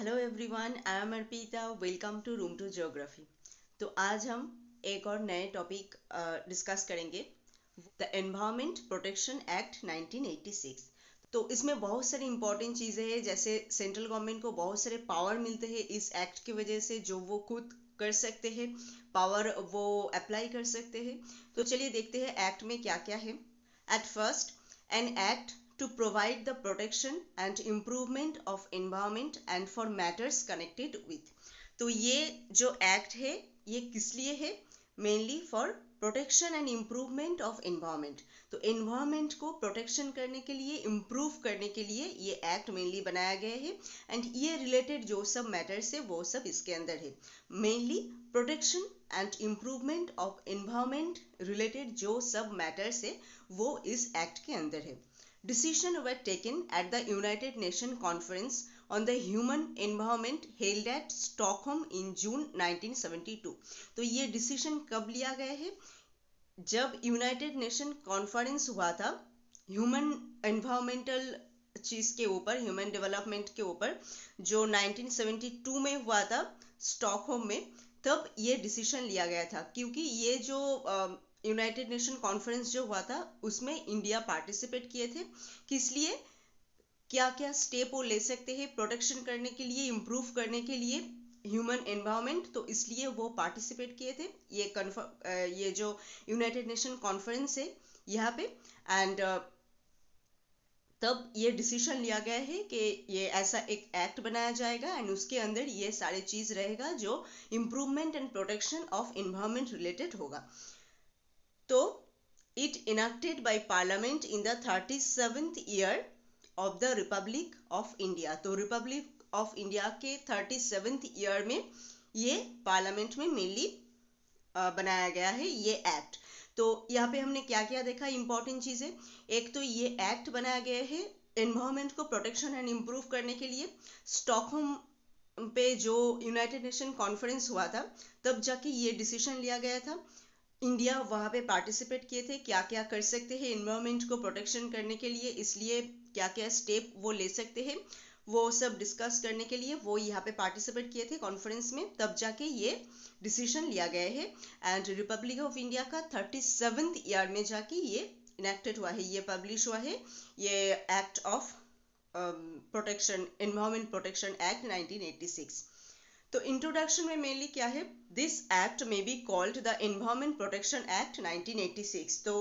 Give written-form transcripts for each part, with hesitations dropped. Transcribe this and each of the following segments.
Hello everyone, I am Arpita. Welcome to room to geography. तो आज हम एक और नए टॉपिक डिस्कस करेंगे, द एनवायरमेंट प्रोटेक्शन एक्ट 1986। तो इसमें बहुत सारी इंपॉर्टेंट चीज़ें हैं, जैसे सेंट्रल गवर्नमेंट को बहुत सारे पावर मिलते हैं इस एक्ट की वजह से, जो वो खुद कर सकते हैं, पावर वो अप्लाई कर सकते हैं। तो चलिए देखते हैं एक्ट में क्या क्या है। At first, an act to provide the protection and improvement of environment and for matters connected with। तो ये जो एक्ट है ये किस लिए है? Mainly for protection and improvement of environment. तो एनवायरमेंट को प्रोटेक्शन करने के लिए, इम्प्रूव करने के लिए ये एक्ट मेनली बनाया गया है। एंड ये रिलेटेड जो सब मैटर्स है वो सब इसके अंदर है। Mainly protection and improvement of environment related जो सब मैटर्स है वो इस एक्ट के अंदर है। Decision were taken at the United Nation conference on the human environment held at Stockholm in June 1972। तो ये डिसीजन कब लिया गया है? जब यूनाइटेड नेशन कॉन्फ्रेंस हुआ था ह्यूमन एनवायरमेंटल चीज के ऊपर, ह्यूमन डेवलपमेंट के ऊपर, जो 1972 में हुआ था स्टॉकहोम में। तब ये डिसीजन लिया गया था, क्योंकि ये जो यूनाइटेड नेशन कॉन्फ्रेंस जो हुआ था उसमें इंडिया पार्टिसिपेट किए थे। किस लिए, क्या क्या स्टेप वो ले सकते हैं प्रोटेक्शन करने के लिए, इम्प्रूव करने के लिए ह्यूमन एनवायरनमेंट, तो इसलिए वो पार्टिसिपेट किए थे ये जो यूनाइटेड नेशन कॉन्फ्रेंस है यहाँ पे। एंड तब ये डिसीजन लिया गया है कि ये ऐसा एक एक्ट बनाया जाएगा एंड उसके अंदर ये सारे चीज रहेगा जो improvement and protection of environment related होगा। तो it enacted by parliament in the 37th year of the Republic of India. तो रिपब्लिक ऑफ इंडिया के 37th ईयर में ये पार्लियामेंट में मेनली बनाया गया है ये एक्ट। तो यहाँ पे हमने क्या क्या देखा इंपॉर्टेंट चीजें। एक तो ये एक्ट बनाया गया है एनवायरमेंट को प्रोटेक्शन एंड इम्प्रूव करने के लिए। स्टॉकहोम पे जो यूनाइटेड नेशन कॉन्फ्रेंस हुआ था तब जाके ये डिसीजन लिया गया था। इंडिया वहाँ पे पार्टिसिपेट किए थे, क्या क्या कर सकते हैं एनवायरमेंट को प्रोटेक्शन करने के लिए, इसलिए क्या क्या स्टेप वो ले सकते हैं वो सब डिस्कस करने के लिए वो यहाँ पे पार्टिसिपेट किए थे कॉन्फ्रेंस में। तब जाके ये डिसीजन लिया गया है एंड रिपब्लिक ऑफ इंडिया का 37th ईयर में जाके ये इनेक्टेड हुआ है, ये पब्लिश हुआ है, ये act of protection, environment protection act 1986। तो इंट्रोडक्शन में मेनली क्या है, दिस एक्ट में be called the environment protection act 1986। तो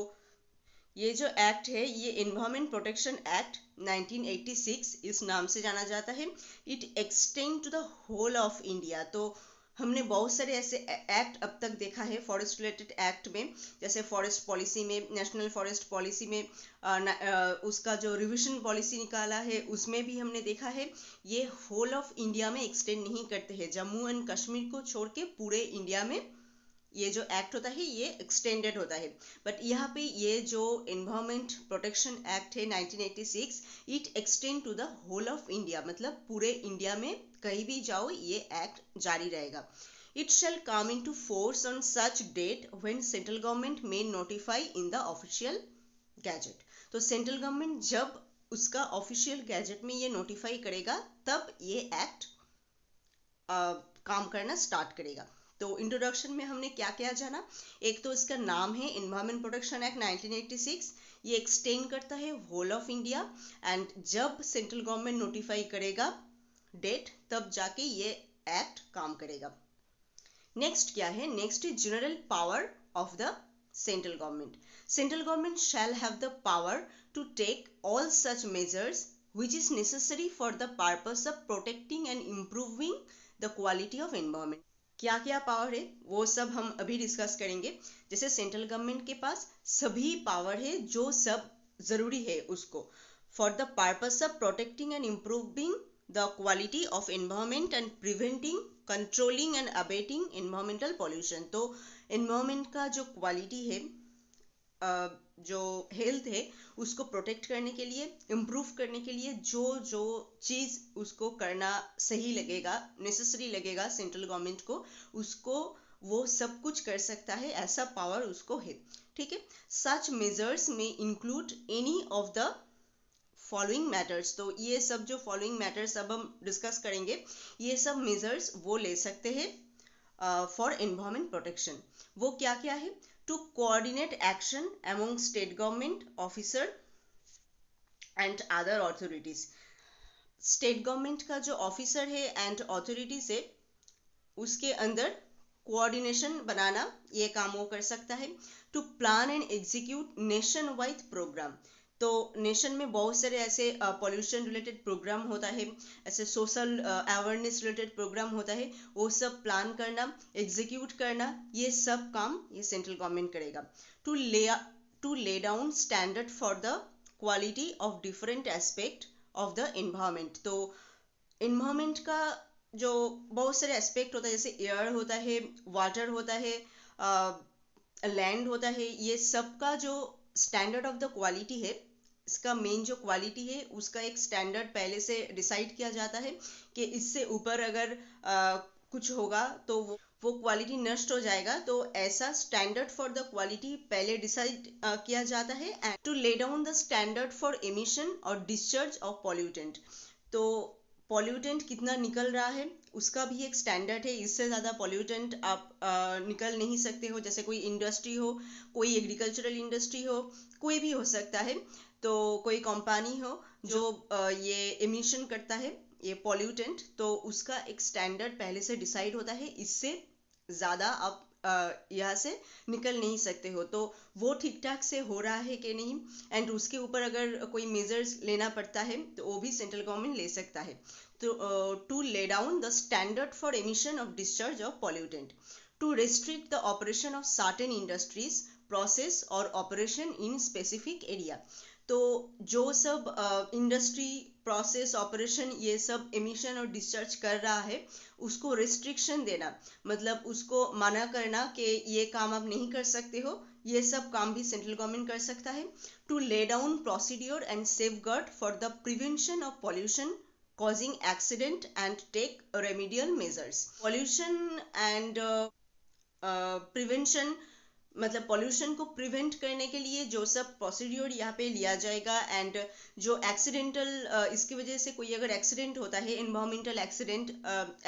ये जो एक्ट है ये एनवायरमेंट प्रोटेक्शन एक्ट 1986 इस नाम से जाना जाता है। It extend to the whole of India. तो हमने बहुत सारे ऐसे एक्ट अब तक देखा है फॉरेस्ट रिलेटेड एक्ट में, जैसे फॉरेस्ट पॉलिसी में, नेशनल फॉरेस्ट पॉलिसी में, उसका जो रिविजन पॉलिसी निकाला है उसमें भी हमने देखा है ये होल ऑफ इंडिया में एक्सटेंड नहीं करते हैं, जम्मू एंड कश्मीर को छोड़ के पूरे इंडिया में ये जो एक्ट होता है ये एक्सटेंडेड होता है। बट यहाँ पे ये जो एनवायरमेंट प्रोटेक्शन एक्ट है 1986, it extend to the whole of India, मतलब पूरे इंडिया में कहीं भी जाओ ये एक्ट जारी रहेगा। It shall come into force on such date when central government may notify in the official gazette. तो सेंट्रल गवर्नमेंट जब उसका ऑफिशियल गैजेट में ये नोटिफाई करेगा तब ये एक्ट काम करना स्टार्ट करेगा। तो इंट्रोडक्शन में हमने क्या क्या जाना, एक तो इसका नाम है एनवायरमेंट प्रोटेक्शन एक्ट 1986, ये एक्सटेंड करता है होल ऑफ इंडिया एंड जब सेंट्रल गवर्नमेंट नोटिफाई करेगा डेट तब जाके ये एक्ट काम करेगा। नेक्स्ट क्या है, next is general power of the central government. Central government shall have the power to take all such measures which is necessary for the purpose of protecting and improving the quality of environment। क्या क्या power है वो सब हम अभी discuss करेंगे। जैसे central government के पास सभी पावर है जो सब जरूरी है उसको, for the purpose of protecting and improving the quality of environment and preventing, controlling and abetting environmental pollution. तो एनवायरमेंट का जो क्वालिटी है, जो हेल्थ है उसको प्रोटेक्ट करने के लिए, इम्प्रूव करने के लिए जो जो चीज़ उसको करना सही लगेगा, नेसेसरी लगेगा सेंट्रल गवर्नमेंट को, उसको वो सब कुछ कर सकता है, ऐसा पावर उसको है। ठीक है, सच मेजर्स में include any of the following matters. तो ये सब जो फॉलोइंग मैटर्स अब हम डिस्कस करेंगे, ये सब मेजर्स वो ले सकते हैं फॉर एनवायरमेंट प्रोटेक्शन। वो क्या क्या है? To coordinate action among state government officer and other authorities. State government का जो ऑफिसर है एंड ऑथोरिटीज है, उसके अंदर कोऑर्डिनेशन बनाना, ये काम वो कर सकता है। To plan and execute nationwide program. तो नेशन में बहुत सारे ऐसे पॉल्यूशन रिलेटेड प्रोग्राम होता है, ऐसे सोशल अवेयरनेस रिलेटेड प्रोग्राम होता है, वो सब प्लान करना, एग्जीक्यूट करना, ये सब काम ये सेंट्रल गवर्नमेंट करेगा। To lay down standard for the quality of different aspect of the environment. तो एनवायरमेंट का जो बहुत सारे एस्पेक्ट होता है, जैसे एयर होता है, वाटर होता है, लैंड होता है, ये सब का जो स्टैंडर्ड ऑफ द क्वालिटी है, इसका मेन जो क्वालिटी है उसका एक स्टैंडर्ड पहले से डिसाइड किया जाता है कि इससे ऊपर अगर कुछ होगा तो वो क्वालिटी नष्ट हो जाएगा। तो ऐसा स्टैंडर्ड फॉर द क्वालिटी पहले डिसाइड किया जाता है। And to lay down the standard for emission और डिस्चार्ज ऑफ पॉल्यूटेंट। तो पॉल्यूटेंट कितना निकल रहा है उसका भी एक स्टैंडर्ड है, इससे ज़्यादा पॉल्यूटेंट आप निकल नहीं सकते हो। जैसे कोई इंडस्ट्री हो, कोई एग्रीकल्चरल इंडस्ट्री हो, कोई भी हो सकता है, तो कोई कंपनी हो जो ये एमिशन करता है ये पॉल्यूटेंट, तो उसका एक स्टैंडर्ड पहले से डिसाइड होता है, इससे ज़्यादा आप यहाँ से निकल नहीं सकते हो। तो वो ठीक ठाक से हो रहा है कि नहीं, एंड उसके ऊपर अगर कोई मेजर्स लेना पड़ता है तो वो भी सेंट्रल गवर्नमेंट ले सकता है। तो to lay down the standard for emission of discharge of pollutant. To restrict the operation of certain industries process और ऑपरेशन इन स्पेसिफिक एरिया। तो जो सब इंडस्ट्री प्रोसेस ऑपरेशन ये सब एमिशन और डिस्चार्ज कर रहा है उसको रिस्ट्रिक्शन देना, मतलब उसको मना करना कि ये काम आप नहीं कर सकते हो, ये सब काम भी सेंट्रल गवर्नमेंट कर सकता है। To lay down procedure and safeguard for the prevention of pollution causing accident and take remedial measures. Pollution and prevention, मतलब पॉल्यूशन को प्रिवेंट करने के लिए जो सब प्रोसीड्योर यहाँ पे लिया जाएगा, एंड जो एक्सीडेंटल इसकी वजह से कोई अगर एक्सीडेंट होता है, एनवायरमेंटल एक्सीडेंट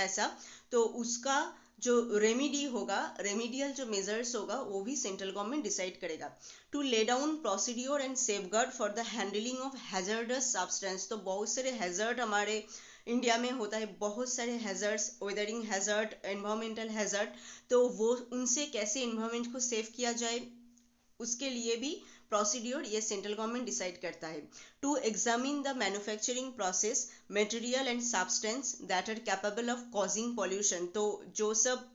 ऐसा, तो उसका जो रेमेडी होगा, रेमेडियल जो मेजर्स होगा, वो भी सेंट्रल गवर्नमेंट डिसाइड करेगा। To lay down procedure and safeguard for the handling of hazardous substance. तो बहुत सारे हैजर्ड हमारे इंडिया में होता है, बहुत सारे hazards, weathering hazard, environmental hazard, तो वो उनसे कैसे एनवायरमेंट को सेव किया जाए उसके लिए भी प्रोसीड्योर ये सेंट्रल गवर्नमेंट डिसाइड करता है। To examine the manufacturing process, material and substance that are capable of causing pollution. तो जो सब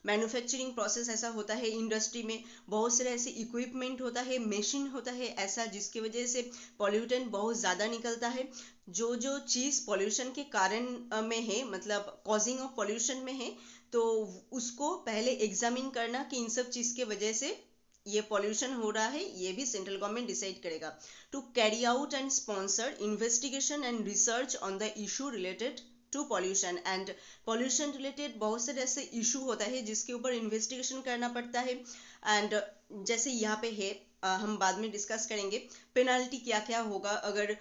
मैन्युफैक्चरिंग प्रोसेस ऐसा होता है इंडस्ट्री में, बहुत सारे ऐसे इक्विपमेंट होता है, मशीन होता है ऐसा जिसकी वजह से पॉल्यूटेंट बहुत ज़्यादा निकलता है। जो चीज़ पॉल्यूशन के कारण में है, मतलब कॉजिंग ऑफ पॉल्यूशन में है, तो उसको पहले एग्जामिन करना कि इन सब चीज़ के वजह से ये पॉल्यूशन हो रहा है, ये भी सेंट्रल गवर्नमेंट डिसाइड करेगा। To carry out and sponsor investigation and research on the issue related to pollution. And pollution related बहुत सारे ऐसे इशू होता है जिसके ऊपर इन्वेस्टिगेशन करना पड़ता है, एंड जैसे यहाँ पे है, हम बाद में डिस्कस करेंगे पेनाल्टी क्या क्या होगा अगर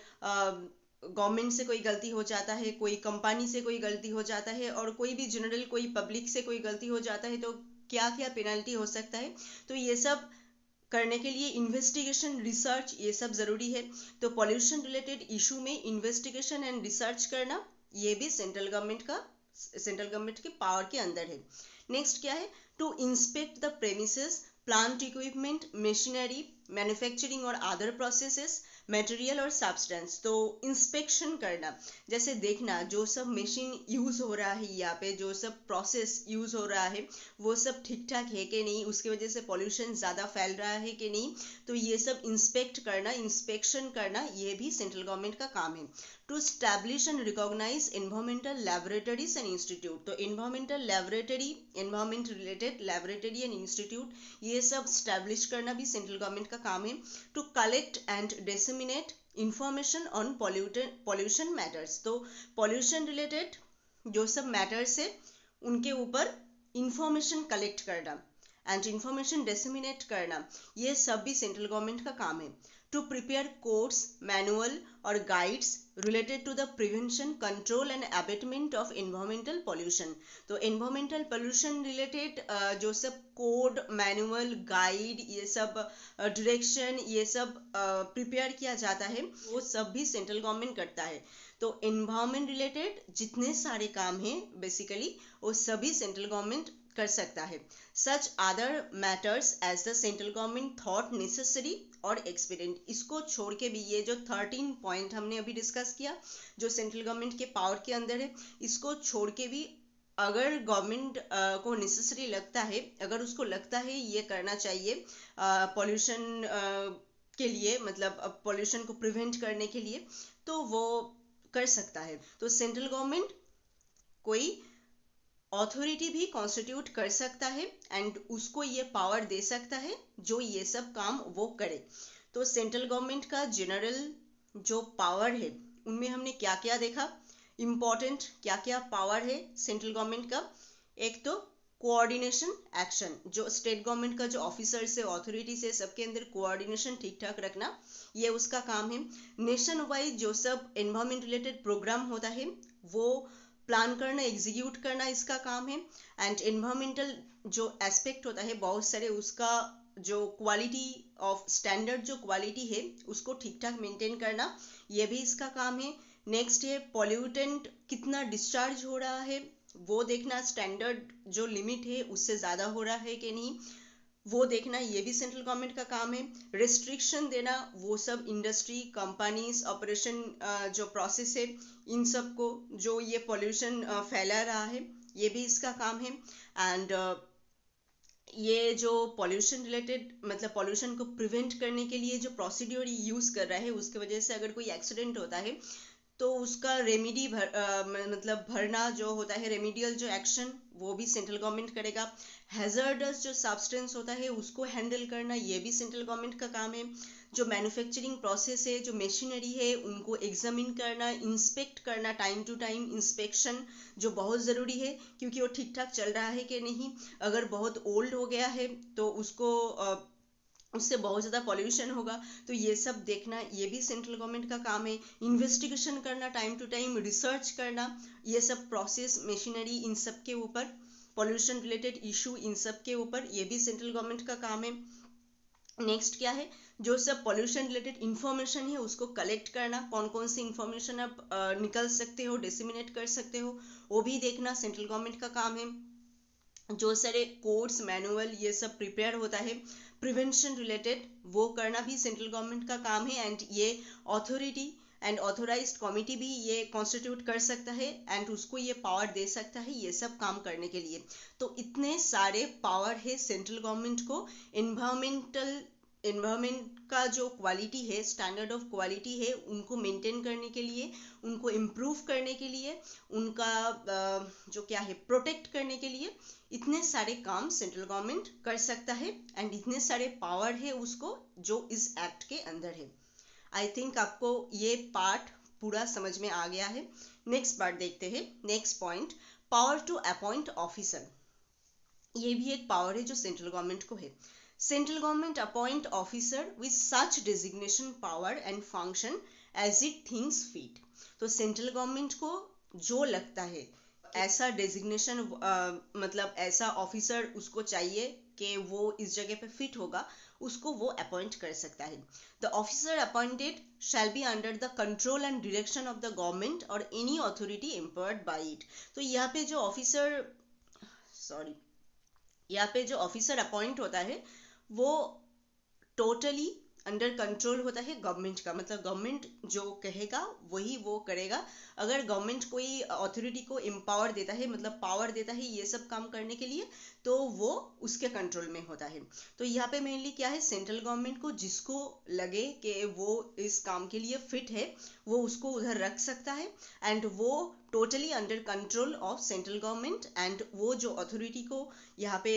गवर्नमेंट से कोई गलती हो जाता है, कोई कंपनी से कोई गलती हो जाता है, और कोई भी जनरल कोई पब्लिक से कोई गलती हो जाता है, तो क्या क्या पेनाल्टी हो सकता है। तो ये सब करने के लिए इन्वेस्टिगेशन, रिसर्च, ये सब ज़रूरी है। तो पॉल्यूशन रिलेटेड इशू में इन्वेस्टिगेशन एंड रिसर्च करना ये भी सेंट्रल गवर्नमेंट के पावर के अंदर है। नेक्स्ट क्या है? To inspect the premises, plant equipment, machinery, manufacturing और अदर प्रोसेसेस, मटेरियल और सब्सटेंस। तो इंस्पेक्शन करना, जैसे देखना जो सब मशीन यूज़ हो रहा है यहाँ पे, जो सब प्रोसेस यूज़ हो रहा है वो सब ठीक ठाक है कि नहीं, उसकी वजह से पॉल्यूशन ज़्यादा फैल रहा है कि नहीं, तो ये सब इंस्पेक्ट करना, इंस्पेक्शन करना, ये भी सेंट्रल गवर्नमेंट का काम है। To establish and recognise environmental laboratories and institute. तो environmental laboratory, environment related laboratory and institute, ये सब स्टैब्लिश करना भी सेंट्रल गवर्नमेंट का काम है। To collect and disseminate information on pollution matters. तो पॉल्यूशन रिलेटेड जो सब मैटर्स है उनके ऊपर इंफॉर्मेशन कलेक्ट करना, एंड इंफॉर्मेशन डिसेमिनेट करना, ये सब भी सेंट्रल गवर्नमेंट का काम है। टू प्रिपेयर कोड्स, मैनुअल और guides related to the prevention, control and abatement of environmental pollution. तो एनवायरमेंटल पॉल्यूशन रिलेटेड जो सब कोड, मैनुअल, गाइड, ये सब डायरेक्शन, ये सब प्रिपेयर किया जाता है, वो सब भी सेंट्रल गवर्नमेंट करता है। तो एनवायरमेंट रिलेटेड जितने सारे काम हैं बेसिकली वो सभी सेंट्रल गवर्नमेंट कर सकता है। Such other matters as the central government thought necessary और एक्सपीडिएंट, इसको छोड़ के भी ये जो 13 पॉइंट हमने अभी डिस्कस किया जो सेंट्रल गवर्नमेंट के पावर के अंदर है, इसको छोड़ के भी अगर गवर्नमेंट को नेसेसरी लगता है, अगर उसको लगता है ये करना चाहिए पॉल्यूशन के लिए, मतलब पॉल्यूशन को प्रिवेंट करने के लिए, तो वो कर सकता है। तो सेंट्रल गवर्नमेंट कोई अथॉरिटी भी कॉन्स्टिट्यूट कर सकता है एंड उसको ये पावर दे सकता है जो ये सब काम वो करे। तो सेंट्रल गवर्नमेंट का जनरल जो पावर है उनमें हमने क्या क्या देखा, इम्पोर्टेंट क्या क्या पावर है सेंट्रल गवर्नमेंट का। एक तो कोऑर्डिनेशन एक्शन, जो स्टेट गवर्नमेंट का जो ऑफिसर्स है, अथॉरिटीज है, सबके अंदर कोऑर्डिनेशन ठीक ठाक रखना, ये उसका काम है। नेशन वाइज जो सब एनवायरमेंट रिलेटेड प्रोग्राम होता है वो प्लान करना, एग्जीक्यूट करना इसका काम है। एंड एनवायरमेंटल जो एस्पेक्ट होता है बहुत सारे, उसका जो क्वालिटी ऑफ स्टैंडर्ड जो क्वालिटी है उसको ठीक ठाक मेंटेन करना, ये भी इसका काम है। नेक्स्ट है पॉल्यूटेंट कितना डिस्चार्ज हो रहा है वो देखना, स्टैंडर्ड जो लिमिट है उससे ज़्यादा हो रहा है कि नहीं वो देखना, ये भी सेंट्रल गवर्नमेंट का काम है। रिस्ट्रिक्शन देना, वो सब इंडस्ट्री, कंपनीज, ऑपरेशन जो प्रोसेस है इन सब को जो ये पॉल्यूशन फैला रहा है ये भी इसका काम है। एंड ये जो पॉल्यूशन रिलेटेड, मतलब पॉल्यूशन को प्रिवेंट करने के लिए जो प्रोसीड्योर यूज़ कर रहा है उसकी वजह से अगर कोई एक्सीडेंट होता है तो उसका रेमेडी मतलब भरना जो होता है, रेमेडियल जो एक्शन वो भी सेंट्रल गवर्नमेंट करेगा। हैजर्डस जो सब्सटेंस होता है उसको हैंडल करना, ये भी सेंट्रल गवर्नमेंट का काम है। जो मैन्युफैक्चरिंग प्रोसेस है, जो मशीनरी है, उनको एग्जामिन करना, इंस्पेक्ट करना, टाइम टू टाइम इंस्पेक्शन जो बहुत ज़रूरी है क्योंकि वो ठीक ठाक चल रहा है कि नहीं। अगर बहुत ओल्ड हो गया है तो उसको उससे बहुत ज़्यादा पॉल्यूशन होगा, तो ये सब देखना ये भी सेंट्रल गवर्नमेंट का काम है। इन्वेस्टिगेशन करना, टाइम टू टाइम रिसर्च करना, ये सब प्रोसेस, मशीनरी, इन सब के ऊपर, पॉल्यूशन रिलेटेड इशू इन सब के ऊपर, ये भी सेंट्रल गवर्नमेंट का काम है। नेक्स्ट क्या है, जो सब पॉल्यूशन रिलेटेड इंफॉर्मेशन है उसको कलेक्ट करना, कौन कौन सी इंफॉर्मेशन आप निकल सकते हो, डिसेमिनेट कर सकते हो, वो भी देखना सेंट्रल गवर्नमेंट का काम है। जो सारे कोड्स, मैनुअल ये सब प्रिपेयर होता है प्रिवेंशन रिलेटेड, वो करना भी सेंट्रल गवर्नमेंट का काम है। एंड ये अथॉरिटी एंड ऑथोराइज्ड कमिटी भी ये कॉन्स्टिट्यूट कर सकता है एंड उसको ये पावर दे सकता है ये सब काम करने के लिए। तो इतने सारे पावर है सेंट्रल गवर्नमेंट को एनवायरमेंट का जो क्वालिटी है, स्टैंडर्ड ऑफ क्वालिटी है, उनको मेंटेन करने के लिए, उनको इम्प्रूव करने के लिए, उनका जो क्या है प्रोटेक्ट करने के लिए, इतने सारे काम सेंट्रल गवर्नमेंट कर सकता है एंड इतने सारे पावर है उसको जो इस एक्ट के अंदर है। आई थिंक आपको ये पार्ट पूरा समझ में आ गया है। नेक्स्ट पार्ट देखते हैं। Next point, power to appoint officer. ये भी एक पावर है जो सेंट्रल गवर्नमेंट को है। Central government appoint officer with such designation, power and function as it thinks fit. तो सेंट्रल गवर्नमेंट को जो लगता है ऐसा डेजिग्नेशन, मतलब ऐसा ऑफिसर उसको चाहिए कि वो इस जगह पे फिट होगा, उसको वो अपॉइंट कर सकता है। The officer appointed shall be under the control and direction of the government or any authority empowered by it. तो यहाँ पे जो ऑफिसर अपॉइंट होता है वो टोटली अंडर कंट्रोल होता है गवर्नमेंट का, मतलब गवर्नमेंट जो कहेगा वही वो करेगा। अगर गवर्नमेंट कोई अथॉरिटी को एम्पावर देता है, मतलब पावर देता है ये सब काम करने के लिए, तो वो उसके कंट्रोल में होता है। तो यहाँ पे मेनली क्या है, सेंट्रल गवर्नमेंट को जिसको लगे कि वो इस काम के लिए फिट है वो उसको उधर रख सकता है एंड वो totally under control of central government and वो जो अथॉरिटी को यहाँ पे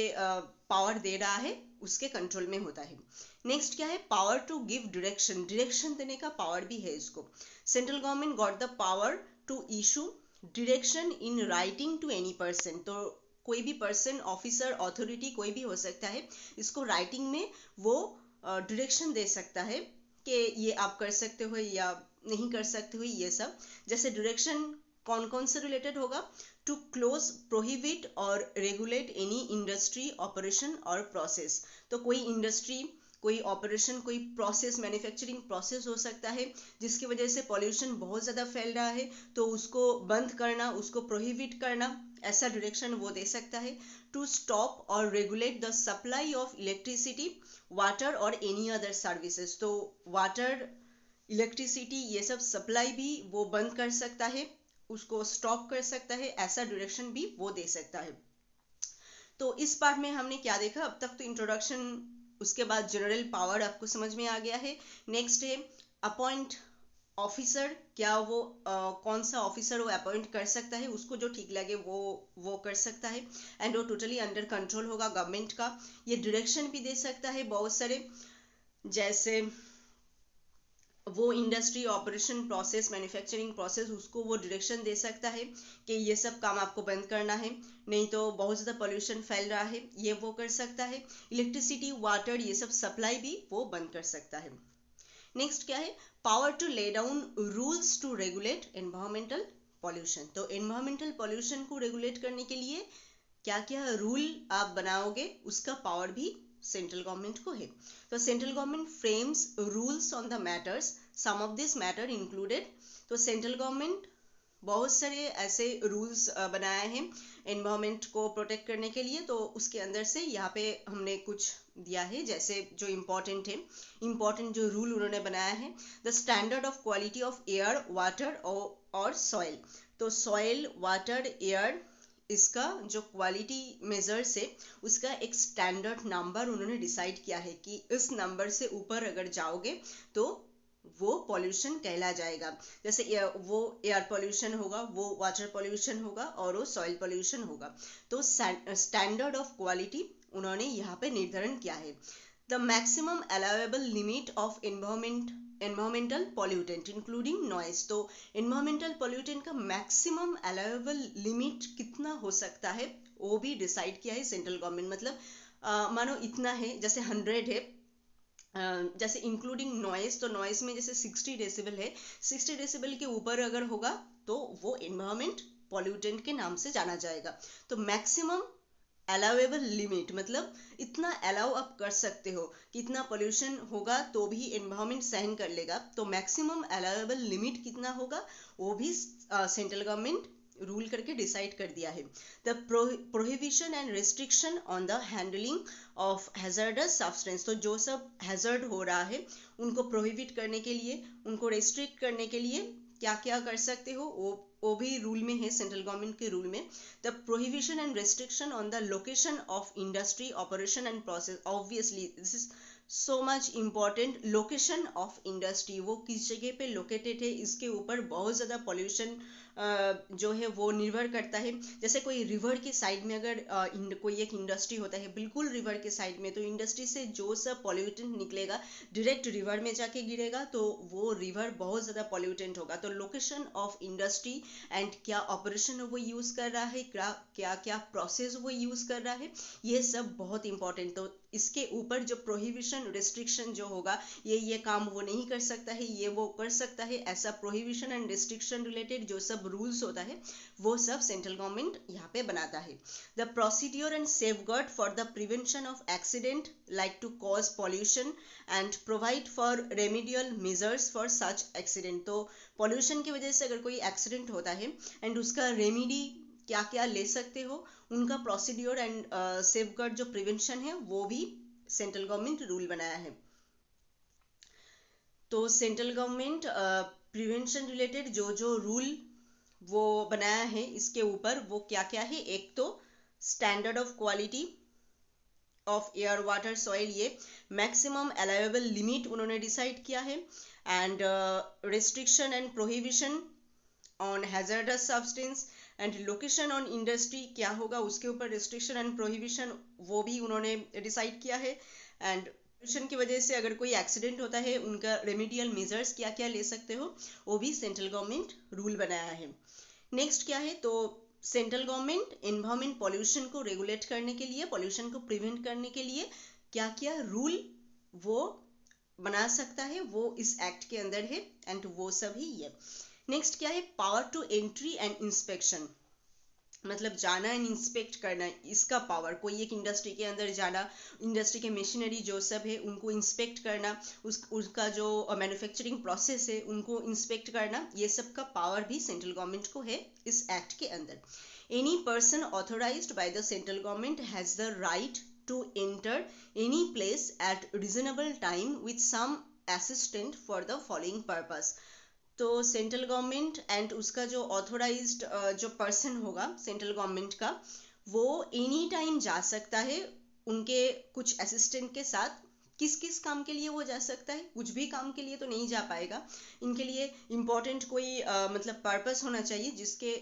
पावर दे रहा है उसके कंट्रोल में होता है। नेक्स्ट क्या है, power to give direction. Direction देने का पावर भी है इसको। Central government got the power to issue direction in writing to any person. तो कोई भी पर्सन, ऑफिसर, अथॉरिटी कोई भी हो सकता है, इसको राइटिंग में वो डायरेक्शन दे सकता है कि ये आप कर सकते हो या नहीं कर सकते हो। ये सब जैसे डायरेक्शन कौन कौन से रिलेटेड होगा, टू क्लोज, प्रोहिबिट और रेगुलेट एनी इंडस्ट्री, ऑपरेशन और प्रोसेस। तो कोई इंडस्ट्री, कोई ऑपरेशन, कोई प्रोसेस, मैन्युफैक्चरिंग प्रोसेस हो सकता है जिसकी वजह से पॉल्यूशन बहुत ज़्यादा फैल रहा है, तो उसको बंद करना, उसको प्रोहिबिट करना, ऐसा डायरेक्शन वो दे सकता है। टू स्टॉप और regulate the supply of electricity, water और एनी अदर सर्विसेज। तो वाटर, इलेक्ट्रिसिटी, ये सब सप्लाई भी वो बंद कर सकता है, उसको स्टॉप कर सकता है, ऐसा डायरेक्शन भी वो दे सकता है। तो इस पार्ट में हमने क्या देखा, अब तक तो इंट्रोडक्शन, उसके बाद जनरल पावर आपको समझ में आ गया है। नेक्स्ट है अपॉइंट ऑफिसर, क्या वो कौन सा ऑफिसर वो अपॉइंट कर सकता है, उसको जो ठीक लगे वो कर सकता है, एंड वो टोटली अंडर कंट्रोल होगा गवर्नमेंट का। ये डायरेक्शन भी दे सकता है बहुत सारे, जैसे वो industry, operation, process, manufacturing process, उसको वो डायरेक्शन दे सकता है कि ये सब काम आपको बंद करना है, नहीं तो बहुत ज़्यादा पोल्यूशन फैल रहा है, ये वो कर सकता है। इलेक्ट्रिसिटी, वाटर, ये सब सप्लाई भी वो बंद कर सकता है। नेक्स्ट क्या है, power to lay down rules to regulate environmental pollution. तो एनवायरमेंटल पॉल्यूशन को रेगुलेट करने के लिए क्या क्या रूल आप बनाओगे, उसका पावर भी सेंट्रल गवर्नमेंट को है। तो central government frames rules on the matters, some of this matter included. तो सेंट्रल गवर्नमेंट बहुत सारे ऐसे रूल्स बनाए हैं एनवायरमेंट को प्रोटेक्ट करने के लिए, तो उसके अंदर से यहाँ पे हमने कुछ दिया है, जैसे जो इम्पोर्टेंट है, इम्पोर्टेंट जो रूल उन्होंने बनाया है, the standard of quality of air, water और सॉइल। तो सॉइल, वाटर, एयर, इसका जो क्वालिटी मेजर्स है, उसका एक स्टैंडर्ड नंबर उन्होंने डिसाइड किया है कि इस नंबर से ऊपर अगर जाओगे तो वो पॉल्यूशन कहला जाएगा। जैसे वो एयर पॉल्यूशन होगा, वो वाटर पॉल्यूशन होगा और वो सॉइल पॉल्यूशन होगा। तो स्टैंडर्ड ऑफ क्वालिटी उन्होंने यहाँ पे निर्धारण किया है। The maximum allowable limit of environmental pollutant including noise. तो एनवायरमेंटल पॉल्यूटेंट का मैक्सिमम अलाउएबल लिमिट कितना हो सकता है वो भी डिसाइड किया है सेंट्रल गवर्नमेंट। मतलब मानो इतना है, जैसे 100 है, जैसे इंक्लूडिंग नॉइज, तो नॉइज में जैसे 60 डेसिबल है, 60 डेसिबल के ऊपर अगर होगा तो वो एनवायरमेंट पॉल्यूटेंट के नाम से जाना जाएगा। तो मैक्सिमम अलाउएबल लिमिट मतलब इतना अलाउ आप कर सकते हो कि इतना पोल्यूशन होगा तो भी एनवायरमेंट सहन कर लेगा। तो मैक्सिमम अलाउएबल लिमिट कितना होगा वो भी सेंट्रल गवर्नमेंट रूल करके डिसाइड कर दिया है। The prohibition and restriction on the handling of hazardous substance. तो जो सब हैजर्ड हो रहा है उनको प्रोहिबिट करने के लिए, उनको रेस्ट्रिक्ट करने के लिए क्या क्या कर सकते हो वो भी रूल में है, सेंट्रल गवर्नमेंट के रूल में। The prohibition and restriction on the location of industry, operation and process. Obviously this is so much important. Location of industry, वो किस जगह पे लोकेटेड है, इसके ऊपर बहुत ज़्यादा पॉल्यूशन जो है वो निर्भर करता है। जैसे कोई रिवर के साइड में अगर कोई एक इंडस्ट्री होता है बिल्कुल रिवर के साइड में, तो इंडस्ट्री से जो सब पॉल्यूटेंट निकलेगा डायरेक्ट रिवर में जाके गिरेगा, तो वो रिवर बहुत ज़्यादा पॉल्यूटेंट होगा। तो लोकेशन ऑफ इंडस्ट्री एंड क्या ऑपरेशन वो यूज़ कर रहा है, क्या क्या प्रोसेस वो यूज़ कर रहा है, ये सब बहुत इंपॉर्टेंट। तो इसके ऊपर जो प्रोहिबिशन, रिस्ट्रिक्शन जो होगा, ये काम वो नहीं कर सकता है, ये वो कर सकता है, ऐसा प्रोहिबिशन एंड रिस्ट्रिक्शन रिलेटेड जो सब रूल्स होता है वो सब सेंट्रल गवर्नमेंट यहाँ पे बनाता है। The procedure and safeguard for the prevention of accident like to cause pollution and provide for remedial measures for such accident. तो पॉल्यूशन की वजह से अगर कोई एक्सीडेंट होता है एंड उसका रेमिडी क्या क्या ले सकते हो, उनका प्रोसीड्योर एंड सेफगार्ड जो प्रिवेंशन है वो भी सेंट्रल गवर्नमेंट रूल बनाया है। तो सेंट्रल गवर्नमेंट प्रिवेंशन रिलेटेड जो जो रूल वो बनाया है इसके ऊपर वो क्या क्या है, एक तो standard of quality of air, water, soil, ये मैक्सिमम अलाउएबल लिमिट उन्होंने डिसाइड किया है, and restriction and prohibition on hazardous substance and location on industry क्या होगा उसके ऊपर रिस्ट्रिक्शन एंड प्रोहिबिशन वो भी उन्होंने डिसाइड किया है, एंड पॉल्यूशन की वजह से अगर कोई एक्सीडेंट होता है उनका रेमिडियल मेजर्स क्या क्या ले सकते हो वो भी सेंट्रल गवर्नमेंट रूल बनाया है। नेक्स्ट क्या है, तो सेंट्रल गवर्नमेंट एनवायरमेंट पॉल्यूशन को रेगुलेट करने के लिए, पॉल्यूशन को प्रिवेंट करने के लिए क्या क्या रूल वो बना सकता है, वो इस एक्ट के अंदर है, एंड वो सब ही है। नेक्स्ट क्या है, power to entry and inspection, मतलब जाना एंड इंस्पेक्ट करना, इसका पावर, कोई एक इंडस्ट्री के अंदर जाना, इंडस्ट्री के मशीनरी जो सब है उनको इंस्पेक्ट करना, उसका जो मैन्युफैक्चरिंग प्रोसेस है उनको इंस्पेक्ट करना, ये सब का पावर भी सेंट्रल गवर्नमेंट को है इस एक्ट के अंदर। Any person authorized by the central government has the right to enter any place at reasonable time with some assistant for the following purpose. तो सेंट्रल गवर्नमेंट एंड उसका जो authorised जो person होगा सेंट्रल गवर्नमेंट का, वो any time जा सकता है उनके कुछ असिस्टेंट के साथ। किस किस काम के लिए वो जा सकता है, कुछ भी काम के लिए तो नहीं जा पाएगा, इनके लिए इम्पोर्टेंट कोई मतलब पर्पस होना चाहिए जिसके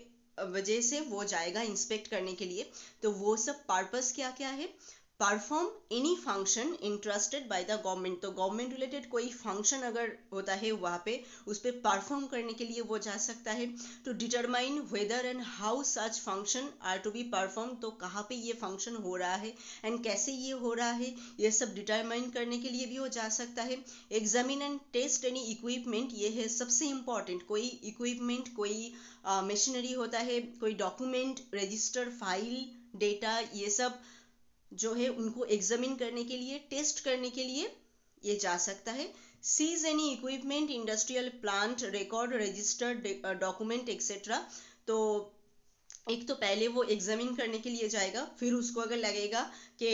वजह से वो जाएगा इंस्पेक्ट करने के लिए। तो वो सब पर्पस क्या क्या है, perform any function interested by the government, तो गवर्नमेंट रिलेटेड कोई फंक्शन अगर होता है वहाँ पे उस पर परफॉर्म करने के लिए वो जा सकता है। To determine whether and how such function are to be perform, तो कहाँ पे ये फंक्शन हो रहा है एंड कैसे ये हो रहा है, ये सब डिटरमाइन करने के लिए भी वो जा सकता है। Examine and test any equipment, ये है सबसे इम्पॉर्टेंट, कोई इक्विपमेंट, कोई मशीनरी होता है, कोई डॉक्यूमेंट, रजिस्टर, फाइल, डेटा, ये सब जो है उनको एग्जामिन करने के लिए, टेस्ट करने के लिए ये जा सकता है। Seize any equipment, industrial plant, record, registered document etcetera, तो एक तो पहले वो एग्जामिन करने के लिए जाएगा, फिर उसको अगर लगेगा कि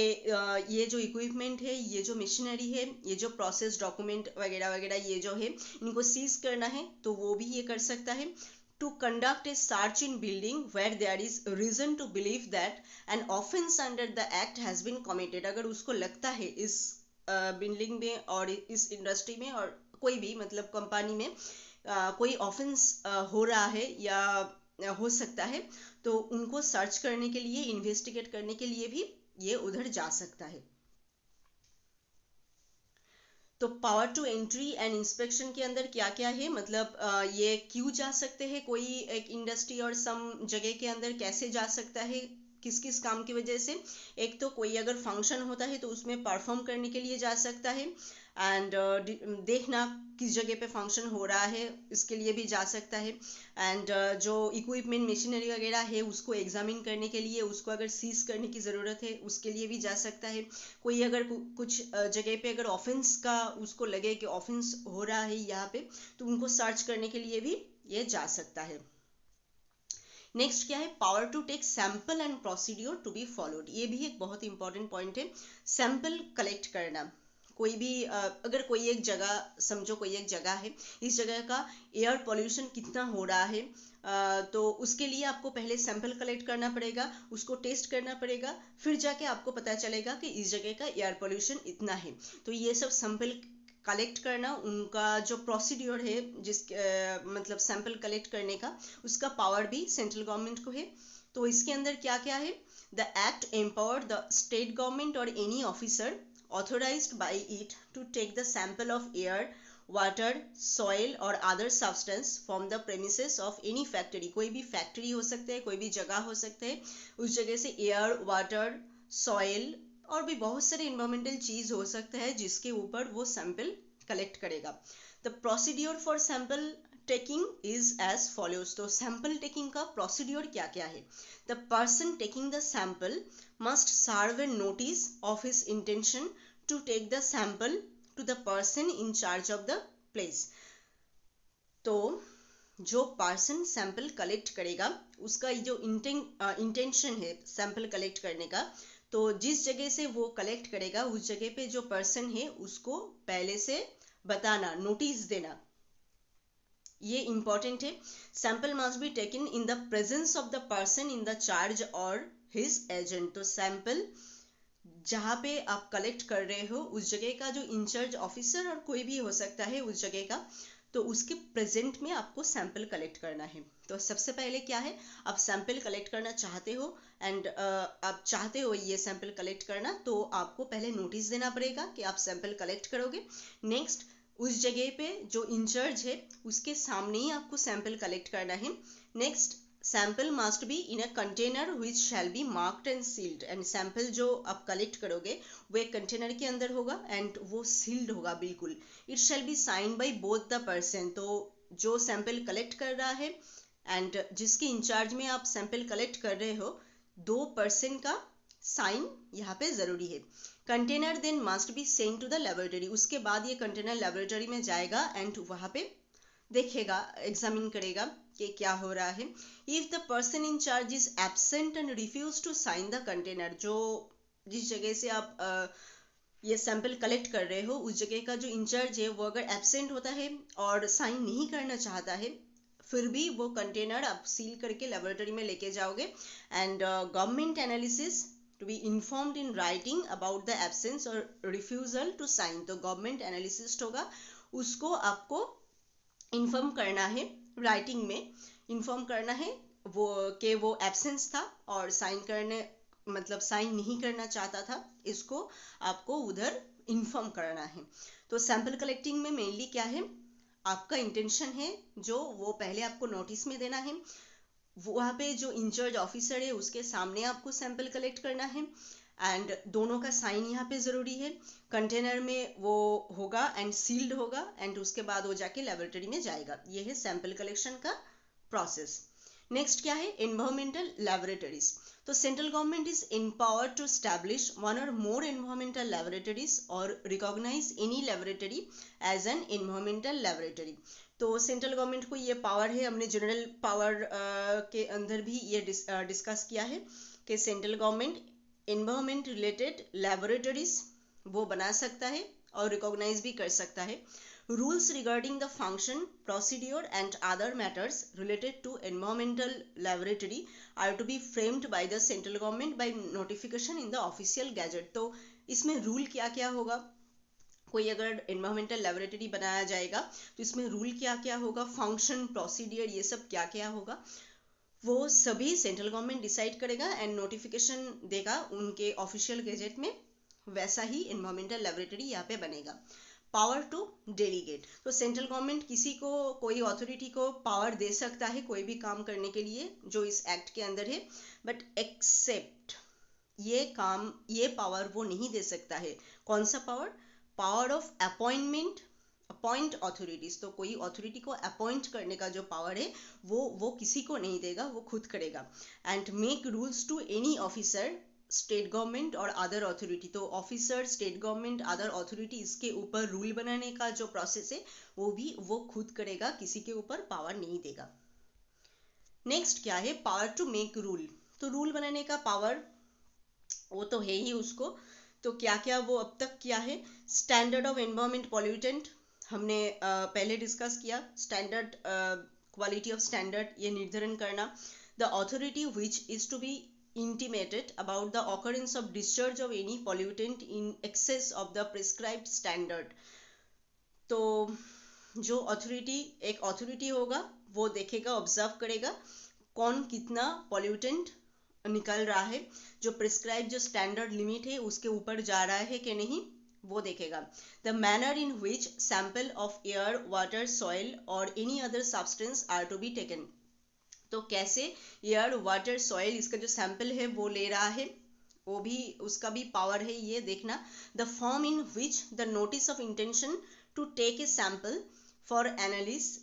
ये जो इक्विपमेंट है, ये जो मशीनरी है, ये जो प्रोसेस डॉक्यूमेंट वगैरह वगैरह ये जो है इनको सीज करना है, तो वो भी ये कर सकता है। To conduct a search in building where there is reason to believe that an offence under the act has been committed, अगर उसको लगता है इस बिल्डिंग में और इस इंडस्ट्री में और कोई भी मतलब कंपनी में कोई ऑफेंस हो रहा है या हो सकता है, तो उनको सर्च करने के लिए, इन्वेस्टिगेट करने के लिए भी ये उधर जा सकता है। तो power to entry and inspection के अंदर क्या क्या है, मतलब ये क्यों जा सकते हैं कोई एक इंडस्ट्री और सम जगह के अंदर, कैसे जा सकता है, किस किस काम की वजह से। एक तो कोई अगर फंक्शन होता है तो उसमें परफॉर्म करने के लिए जा सकता है, एंड देखना किस जगह पे फंक्शन हो रहा है इसके लिए भी जा सकता है, एंड जो इक्विपमेंट मशीनरी वगैरह है उसको एग्जामिन करने के लिए, उसको अगर सीज करने की ज़रूरत है उसके लिए भी जा सकता है। कोई अगर कुछ जगह पे अगर ऑफेंस का उसको लगे कि ऑफेंस हो रहा है यहाँ पे, तो उनको सर्च करने के लिए भी ये जा सकता है। नेक्स्ट क्या है, power to take sample and procedure to be followed, ये भी एक बहुत इंपॉर्टेंट पॉइंट है। सैंपल कलेक्ट करना, कोई भी अगर कोई एक जगह, समझो कोई एक जगह है, इस जगह का एयर पोल्यूशन कितना हो रहा है, तो उसके लिए आपको पहले सैंपल कलेक्ट करना पड़ेगा, उसको टेस्ट करना पड़ेगा, फिर जाके आपको पता चलेगा कि इस जगह का एयर पोल्यूशन इतना है। तो ये सब सैंपल कलेक्ट करना, उनका जो प्रोसीड्योर है मतलब सैंपल कलेक्ट करने का, उसका पावर भी सेंट्रल गवर्नमेंट को है। तो इसके अंदर क्या क्या है, the act empower the state government or any officer authorized by it to take the sample of air, water, soil or other substance from the premises of any factory, कोई भी फैक्ट्री हो सकता है, कोई भी जगह हो सकता है, उस जगह से एयर, वाटर, सॉइल और भी बहुत सारे इन्वायरमेंटल चीज हो सकता है जिसके ऊपर वो सैंपल कलेक्ट करेगा। The procedure for sample taking is as follows, तो सैंपल टेकिंग का प्रोसीड्योर क्या क्या है। The person taking the sample must serve a notice of his intention to take the sample to the person in charge of the place, तो जो person sample collect करेगा उसका जो इंटेंशन है सैंपल कलेक्ट करने का, तो जिस जगह से वो कलेक्ट करेगा उस जगह पे जो पर्सन है उसको पहले से बताना, नोटिस देना, ये इंपॉर्टेंट है। Sample must be taken in the presence of the person in the charge और हिज एजेंट, तो सैंपल जहाँ पे आप कलेक्ट कर रहे हो उस जगह का जो इंचार्ज ऑफिसर और कोई भी हो सकता है उस जगह का, तो उसके प्रेजेंट में आपको सैंपल कलेक्ट करना है। तो सबसे पहले क्या है, आप सैंपल कलेक्ट करना चाहते हो एंड आप चाहते हो ये सैंपल कलेक्ट करना, तो आपको पहले नोटिस देना पड़ेगा कि आप सैंपल कलेक्ट करोगे। नेक्स्ट उस जगह पे जो इंचार्ज है उसके सामने ही आपको सैंपल कलेक्ट करना है। Next sample must be in a container which shall be marked and sealed. And sample जो आप कलेक्ट करोगे वो एक कंटेनर के अंदर होगा एंड वो सील्ड होगा बिल्कुल। It shall be sign by both the person. तो जो सैंपल कलेक्ट कर रहा है एंड जिसके इंचार्ज में आप सैंपल कलेक्ट कर रहे हो, 2 पर्सन का साइन यहाँ पे जरूरी है। Container then must be sent to the laboratory. उसके बाद ये कंटेनर लेबोरेटरी में जाएगा एंड वहाँ पे देखेगा, एग्जामिन करेगा कि क्या हो रहा है। If the person in charge is absent and refuse to sign the container, जो जिस जगह से आप ये सैंपल कलेक्ट कर रहे हो उस जगह का जो इंचार्ज है वो अगर एब्सेंट होता है और साइन नहीं करना चाहता है, फिर भी वो कंटेनर आप सील करके लेबोरेटरी में लेके जाओगे and government analysis to be informed in writing about the absence और रिफ्यूजल टू साइन। तो गवर्नमेंट एनालिसिस्ट होगा, उसको आपको इन्फॉर्म करना है, राइटिंग में इन्फॉर्म करना है वो कि वो एब्सेंस था और साइन करने मतलब साइन नहीं करना चाहता था, इसको आपको उधर इन्फॉर्म करना है। तो सैंपल कलेक्टिंग में मेनली क्या है, आपका इंटेंशन है जो वो पहले आपको नोटिस में देना है, वहाँ पे जो इंचार्ज ऑफिसर है उसके सामने आपको सैंपल कलेक्ट करना है एंड दोनों का साइन यहाँ पे ज़रूरी है। कंटेनर में वो होगा एंड सील्ड होगा एंड उसके बाद वो जाके लेबोरेटरी में जाएगा। ये है सैंपल कलेक्शन का प्रोसेस। नेक्स्ट क्या है, एनवायरमेंटल लेबोरेटरीज। तो central government is empowered to establish one or more environmental laboratories or recognize any laboratory as an environmental laboratory। तो सेंट्रल गवर्नमेंट को ये पावर है, हमने जनरल पावर के अंदर भी ये डिस्कस किया है कि central government environment related laboratories वो बना सकता है और रिकॉग्नाइज भी कर सकता है। Rules regarding the function, procedure and other matters related to environmental laboratory are to be framed by the central government by notification in the official gazette. तो इसमें रूल क्या क्या होगा, कोई अगर एनवायरमेंटल लेबोरेटरी बनाया जाएगा तो इसमें रूल क्या क्या होगा, फंक्शन, प्रोसीडियर, ये सब क्या क्या होगा, वो सभी सेंट्रल गवर्नमेंट डिसाइड करेगा एंड नोटिफिकेशन देगा उनके ऑफिशियल गैजेट में। वैसा ही एनवायरमेंटल लेबोरेटरी यहाँ पे बनेगा। Power to delegate. तो सेंट्रल गवर्नमेंट किसी को, कोई अथॉरिटी को पावर दे सकता है कोई भी काम करने के लिए जो इस एक्ट के अंदर है, बट एक्सेप्ट ये पावर वो नहीं दे सकता है। कौन सा power, power of appointment, appoint authorities. तो कोई अथॉरिटी को अपॉइंट करने का जो पावर है वो किसी को नहीं देगा, वो खुद करेगा। And make rules to any officer, state government और अदर अथॉरिटी। तो officer, state government, other authority, इसके ऊपर रूल बनाने का जो प्रोसेस है वो भी वो खुद करेगा, किसी के ऊपर पावर नहीं देगा। नेक्स्ट क्या है, पावर टू मेक रूल। तो रूल बनाने का पावर वो तो है ही उसको। तो क्या क्या वो अब तक किया है, स्टैंडर्ड ऑफ एनवायरमेंट पॉल्यूटेंट हमने पहले डिस्कस किया, स्टैंडर्ड, क्वालिटी ऑफ स्टैंडर्ड ये निर्धारण करना। The authority which is to be intimated about the occurrence of discharge of any pollutant in excess of the prescribed standard। तो जो अथॉरिटी, एक authority होगा वो देखेगा, ऑब्जर्व करेगा कौन कितना पॉल्यूटेंट निकल रहा है, जो प्रिस्क्राइब जो स्टैंडर्ड लिमिट है उसके ऊपर जा रहा है कि नहीं वो देखेगा। The manner in which sample of air, water, soil or any other substance are to be taken. तो कैसे एयर, वाटर, सॉइल इसका जो सैंपल है वो ले रहा है, वो भी उसका भी पावर है ये देखना। The form in which the notice of intention to take a sample for analysis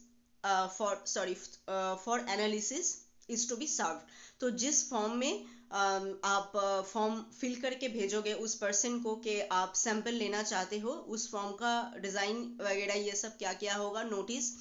is to be served. तो जिस फॉर्म में आप फॉर्म फिल करके भेजोगे उस पर्सन को कि आप सैंपल लेना चाहते हो, उस फॉर्म का डिज़ाइन वगैरह ये सब क्या क्या होगा, नोटिस,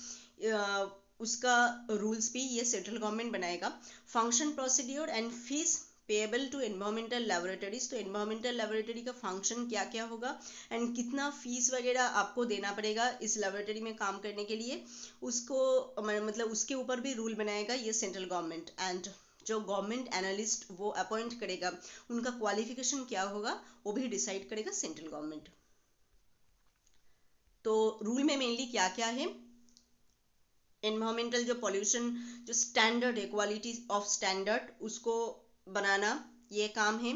उसका रूल्स भी ये सेंट्रल गवर्नमेंट बनाएगा। Function, procedure and fees payable to environmental laboratories. तो एनवायरमेंटल लेबोरेटरी का फंक्शन क्या क्या होगा एंड कितना फीस वगैरह आपको देना पड़ेगा इस लेबोरेटरी में काम करने के लिए, उसको मतलब उसके ऊपर भी रूल बनाएगा ये सेंट्रल गवर्नमेंट। एंड जो गवर्नमेंट एनालिस्ट वो अपॉइंट करेगा उनका क्वालिफिकेशन क्या होगा वो भी डिसाइड करेगा सेंट्रल गवर्नमेंट। तो रूल में मेनली क्या क्या है, एनवायरमेंटल जो पॉल्यूशन जो स्टैंडर्ड है, क्वालिटी ऑफ स्टैंडर्ड उसको बनाना ये काम है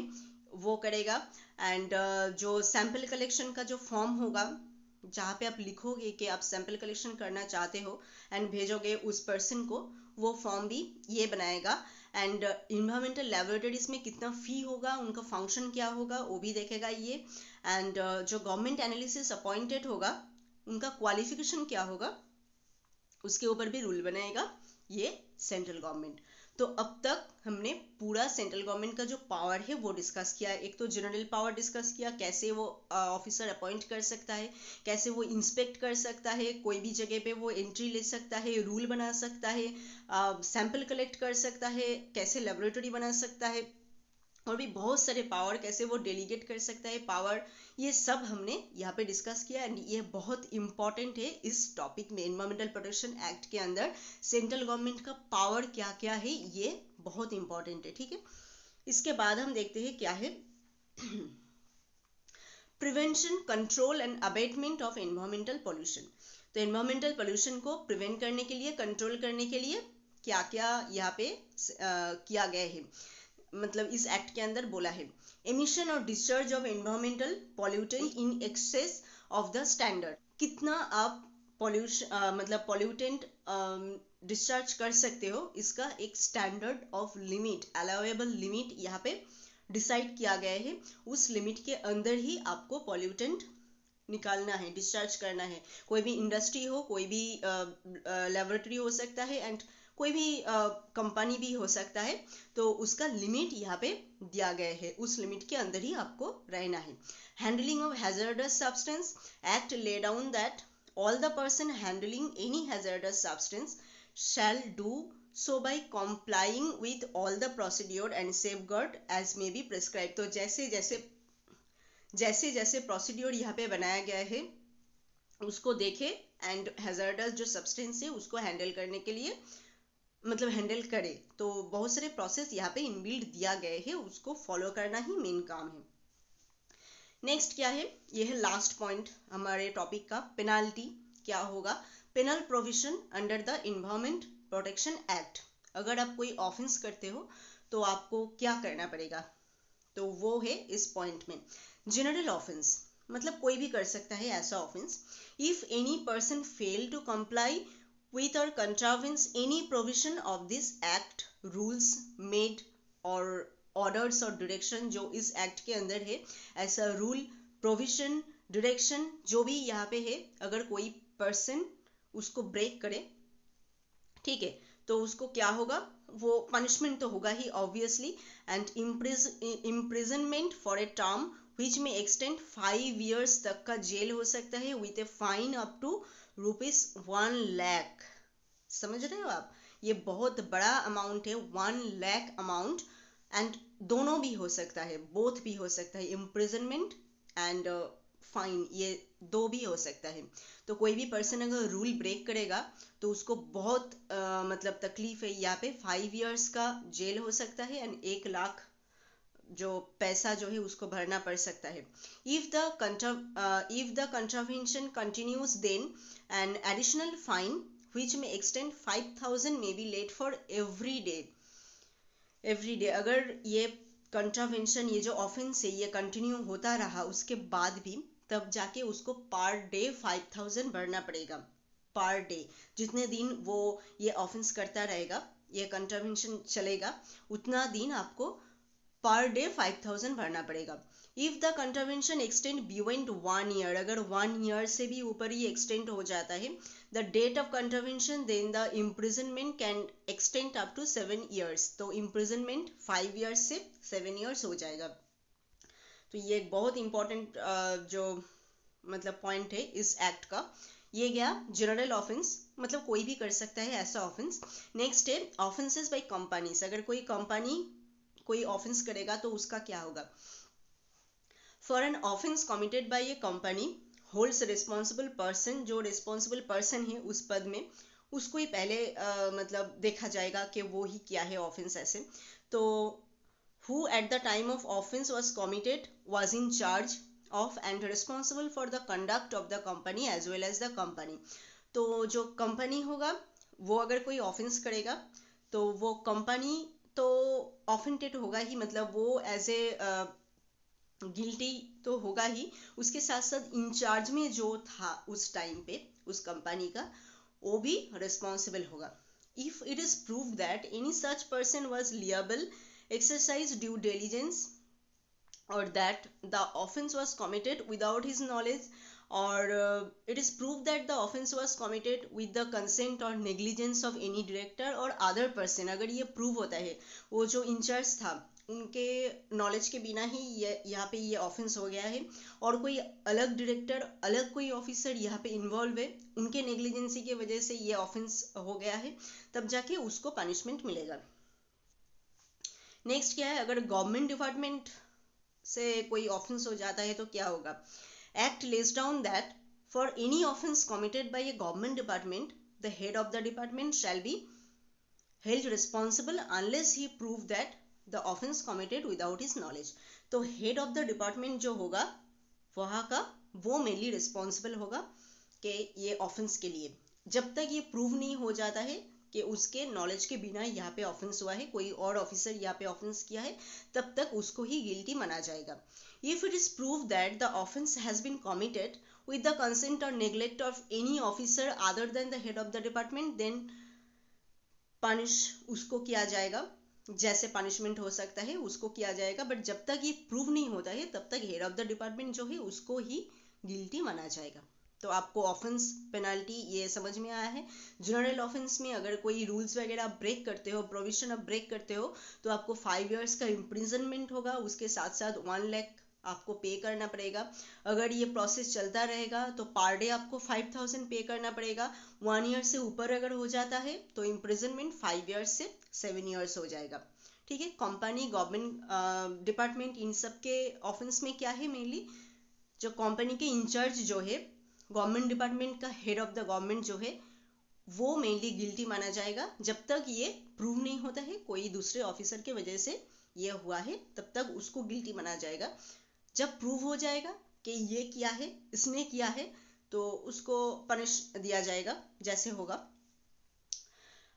वो करेगा। एंड जो सैंपल कलेक्शन का जो फॉर्म होगा जहाँ पे आप लिखोगे कि आप सैंपल कलेक्शन करना चाहते हो एंड भेजोगे उस पर्सन को, वो फॉर्म भी ये बनाएगा। एंड इन्वायरमेंटल लेबोरेटरीज में कितना फी होगा, उनका फंक्शन क्या होगा, वो भी देखेगा ये। एंड जो गवर्नमेंट एनालिसिस अपॉइंटेड होगा उनका क्वालिफिकेशन क्या होगा, उसके ऊपर भी रूल बनाएगा ये सेंट्रल गवर्नमेंट। तो अब तक हमने पूरा सेंट्रल गवर्नमेंट का जो पावर है वो डिस्कस किया। एक तो जनरल पावर डिस्कस किया, कैसे वो ऑफिसर अपॉइंट कर सकता है, कैसे वो इंस्पेक्ट कर सकता है, कोई भी जगह पे वो एंट्री ले सकता है, रूल बना सकता है, सैंपल कलेक्ट कर सकता है, कैसे लेबोरेटरी बना सकता है, और भी बहुत सारे पावर, कैसे वो डेलीगेट कर सकता है पावर, ये सब हमने यहाँ पे डिस्कस किया। एंड ये बहुत इंपॉर्टेंट है इस टॉपिक में। एनवायरमेंटल प्रोटेक्शन एक्ट के अंदर सेंट्रल गवर्नमेंट का पावर क्या क्या है, ये बहुत इंपॉर्टेंट है, ठीक है। इसके बाद हम देखते हैं क्या है prevention, control and abatement of environmental pollution. तो एनवायरमेंटल पोल्यूशन को प्रिवेंट करने के लिए, कंट्रोल करने के लिए क्या क्या यहाँ पे किया गया है, मतलब इस एक्ट के अंदर बोला है। एमिशन और discharge of environmental pollutant in excess of the standard, कितना आप पॉल्यूशन मतलब पॉल्यूटेंट डिस्चार्ज कर सकते हो, इसका एक standard of limit, allowable limit यहाँ पे डिसाइड किया गया है। उस लिमिट के अंदर ही आपको पॉल्यूटेंट निकालना है, डिस्चार्ज करना है। कोई भी इंडस्ट्री हो, कोई भी लेबोरेटरी हो सकता है, एंड कोई भी कंपनी भी हो सकता है, तो उसका लिमिट यहाँ पे दिया गया है, उस लिमिट के अंदर ही आपको रहना है। Handling of hazardous substance act lay down that all the person handling any hazardous substance shall do so by complying with all the procedure and safeguard as may be prescribed। तो जैसे जैसे procedure यहाँ पे बनाया गया है उसको देखे, एंड हैजर्डस जो सब्सटेंस है उसको हैंडल करने के लिए मतलब हैंडल करे। तो बहुत सारे प्रोसेस यहाँ पे इनबिल्ड दिया गया है, उसको फॉलो करना ही मेन काम है। नेक्स्ट क्या है, ये है लास्ट पॉइंट हमारे टॉपिक का, पेनाल्टी क्या होगा। Penal provision under the environment protection act. अगर आप कोई ऑफेंस करते हो तो आपको क्या करना पड़ेगा, तो वो है इस पॉइंट में। जनरल ऑफेंस मतलब कोई भी कर सकता है ऐसा offence. If any person fail to comply with or contravenes any provision of this act, rules made or orders or direction जो इस एक्ट के अंदर है, ऐसा रूल, प्रोविजन, डायरेक्शन जो भी यहाँ पे है, अगर कोई पर्सन उसको ब्रेक करे, ठीक है, तो उसको क्या होगा, वो पनिशमेंट तो होगा ही obviously. And imprisonment for a term which may extend 5 years तक का जेल हो सकता है, with a fine up to ₹1 lakh. समझ रहे हो आप, ये बहुत बड़ा अमाउंट है, 1 लाख अमाउंट। एंड दोनों भी हो सकता है, बोथ भी हो सकता है, इम्प्रिजनमेंट एंड फाइन, ये दो भी हो सकता है। तो कोई भी पर्सन अगर रूल ब्रेक करेगा तो उसको बहुत मतलब तकलीफ है, यहाँ पे 5 years का जेल हो सकता है, एंड 1 लाख जो पैसा जो है उसको भरना पड़ सकता है। If the contravention continues, then an additional fine which may extend 5,000 may be laid for every day। अगर ये contravention, ये जो ऑफेंस है, ये कंटिन्यू होता रहा उसके बाद भी, तब जाके उसको पर डे 5,000 भरना पड़ेगा। पर डे, जितने दिन वो ये ऑफेंस करता रहेगा, ये contravention चलेगा, उतना दिन आपको पर डे 5,000 भरना पड़ेगा। If the contravention extend beyond 1 year, अगर 1 year से भी ऊपर ही एक्सटेंड हो जाता है, the date of contravention, then the imprisonment can extend up to 7 years। तो इम्प्रिजनमेंट 5 years से 7 years हो जाएगा। तो ये एक बहुत इंपॉर्टेंट जो मतलब पॉइंट है इस एक्ट का। ये गया जनरल ऑफेंस, मतलब कोई भी कर सकता है ऐसा ऑफेंस। नेक्स्ट है ऑफेंसेस बाय कंपनीज। अगर कोई कंपनी कोई ऑफेंस करेगा तो उसका क्या होगा। For an offence committed by A company holds responsible person, जो रिस्पॉन्सिबल पर्सन है उस पद में, उसको ही पहले मतलब देखा जाएगा कि वो ही क्या है ऑफेंस ऐसे। तो who at the time of offence was committed was in charge of and responsible for the conduct of the company as well as the company. तो जो कंपनी होगा वो अगर कोई ऑफेंस करेगा तो वो कंपनी तो ऑफेंडेड होगा ही, मतलब वो एज ए गिल्टी तो होगा ही, उसके साथ साथ इंचार्ज में जो था उस टाइम पे उस कंपनी का, वो भी रिस्पॉन्सिबल होगा। if it is proved that any such person was liable, exercise due diligence, or that the offense was committed without his knowledge, or it is proved that the offense was committed with the consent or negligence of any director or other person, अगर ये prove होता है वो जो in charge था उनके knowledge के बिना ही ये यहाँ पे ये ऑफेंस हो गया है, और कोई अलग डायरेक्टर अलग कोई ऑफिसर यहाँ पे इन्वॉल्व है, उनके नेग्लिजेंसी की वजह से ये ऑफेंस हो गया है, तब जाके उसको पनिशमेंट मिलेगा। नेक्स्ट क्या है, अगर गवर्नमेंट डिपार्टमेंट से कोई ऑफेंस हो जाता है तो क्या होगा। Act less down that for any offence committed by A government department the head of the department shall be held responsible unless he prove that the offence committed without his knowledge. तो head of the department जो होगा वहाँ का वो mainly responsible होगा कि ये offence के लिए, जब तक ये प्रूव नहीं हो जाता है कि उसके नॉलेज के बिना यहाँ पे ऑफेंस हुआ है, कोई और ऑफिसर यहाँ पे ऑफेंस किया है, तब तक उसको ही गिल्टी माना जाएगा। If it is prove that the offence has been committed with the consent or neglect of any officer other than the head of the department, then punish उसको किया जाएगा, जैसे पनिशमेंट हो सकता है उसको किया जाएगा, बट जब तक ये प्रूव नहीं होता है तब तक हेड ऑफ द डिपार्टमेंट जो है उसको ही गिल्टी माना जाएगा। तो आपको ऑफेंस पेनाल्टी ये समझ में आया है। जनरल ऑफेंस में अगर कोई रूल्स वगैरह ब्रेक करते हो, प्रोविजन आप ब्रेक करते हो, तो आपको 5 इयर्स का इम्प्रिजनमेंट होगा, उसके साथ साथ 1 लाख आपको पे करना पड़ेगा। अगर ये प्रोसेस चलता रहेगा तो पर डे आपको 5000 पे करना पड़ेगा। 1 ईयर से ऊपर अगर हो जाता है तो इम्प्रिजनमेंट 5 इयर्स से 7 इयर्स हो जाएगा। ठीक है, कंपनी गवर्नमेंट डिपार्टमेंट इन सब के ऑफेंस में क्या है, मेनली जो कंपनी के इंचार्ज जो है, गवर्नमेंट डिपार्टमेंट का हेड ऑफ द गवर्नमेंट जो है वो मेनली गिल्टी माना जाएगा, जब तक ये प्रूव नहीं होता है कोई दूसरे ऑफिसर के वजह से ये हुआ है तब तक उसको गिल्टी माना जाएगा। जब प्रूव हो जाएगा कि ये किया है, इसने किया है, तो उसको पनिश दिया जाएगा जैसे होगा।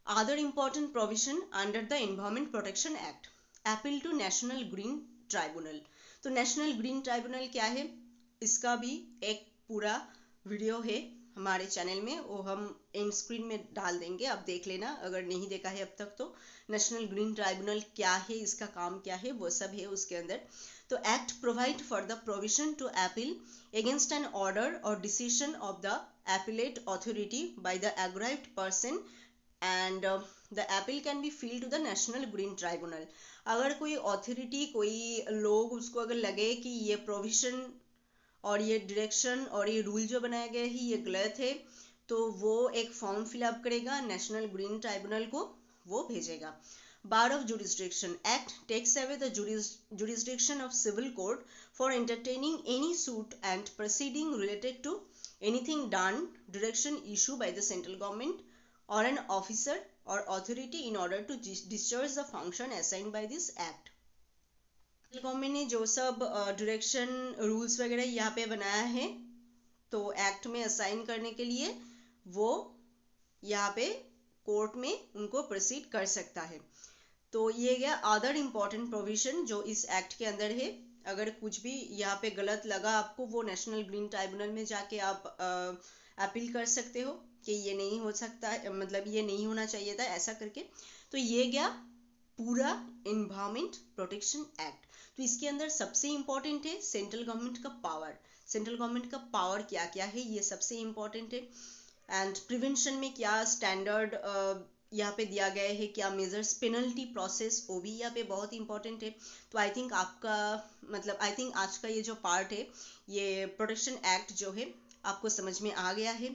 Other important provision under the environment protection act, appeal to national green tribunal. तो नेशनल ग्रीन ट्राइब्यूनल क्या है, इसका भी एक पूरा वीडियो है हमारे चैनल में, वो हम एंड स्क्रीन में डाल देंगे, आप देख लेना अगर नहीं देखा है अब तक तो। नेशनल ग्रीन ट्राइब्यूनल क्या है, इसका काम क्या है, वो सब है उसके अंदर। तो act provide for the provision to appeal against an order or decision of the appellate authority by the aggrieved person and the appeal can be filed to the national green tribunal। अगर कोई authority, कोई लोग उसको अगर लगे कि ये provision और ये डायरेक्शन और ये रूल जो बनाया गया है ये गलत है, तो वो एक फॉर्म फिलअप करेगा, नेशनल ग्रीन ट्राइब्यूनल को वो भेजेगा। Bar of jurisdiction act takes away the jurisdiction of civil court for entertaining any suit and proceeding related to anything done, direction issue by the central government or an officer or authority in order to discharge the function assigned by this act. Government ने जो sub direction rules वगैरह यहाँ पे बनाया है तो act में assign करने के लिए वो यहाँ पे कोर्ट में उनको प्रोसीड कर सकता है। तो ये गया अदर इम्पॉर्टेंट प्रोविजन जो इस एक्ट के अंदर है। अगर कुछ भी यहाँ पे गलत लगा आपको, वो नेशनल ग्रीन ट्राइब्यूनल में जाके आप अपील कर सकते हो कि ये नहीं हो सकता, मतलब ये नहीं होना चाहिए था ऐसा करके। तो ये गया पूरा एनवायरमेंट प्रोटेक्शन एक्ट। तो इसके अंदर सबसे इम्पोर्टेंट है सेंट्रल गवर्नमेंट का पावर। सेंट्रल गवर्नमेंट का पावर क्या क्या है ये सबसे इम्पोर्टेंट है। एंड प्रिवेंशन में क्या स्टैंडर्ड यहाँ पे दिया गया है, क्या मेजर्स, पेनल्टी प्रोसेस, वो भी यहाँ पे बहुत इंपॉर्टेंट है। तो आई थिंक आज का ये जो पार्ट है ये प्रोटेक्शन एक्ट जो है आपको समझ में आ गया है।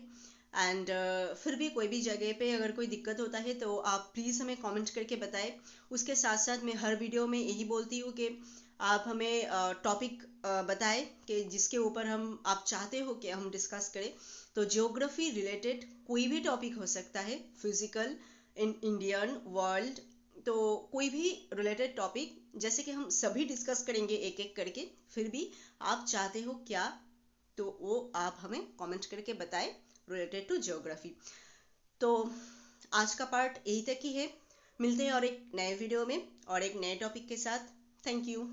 एंड फिर भी कोई भी जगह पे अगर कोई दिक्कत होता है तो आप प्लीज़ हमें कमेंट करके बताएं। उसके साथ साथ मैं हर वीडियो में यही बोलती हूँ कि आप हमें टॉपिक बताएं कि जिसके ऊपर आप चाहते हो कि हम डिस्कस करें। तो ज्योग्राफी रिलेटेड कोई भी टॉपिक हो सकता है, फिजिकल, इंडियन, वर्ल्ड, तो कोई भी रिलेटेड टॉपिक जैसे कि हम सभी डिस्कस करेंगे एक एक करके। फिर भी आप चाहते हो क्या, तो वो आप हमें कमेंट करके बताएं रिलेटेड टू ज्योग्राफी। तो आज का पार्ट यही तक ही है। मिलते हैं और एक नए वीडियो में और एक नए टॉपिक के साथ। Thank you.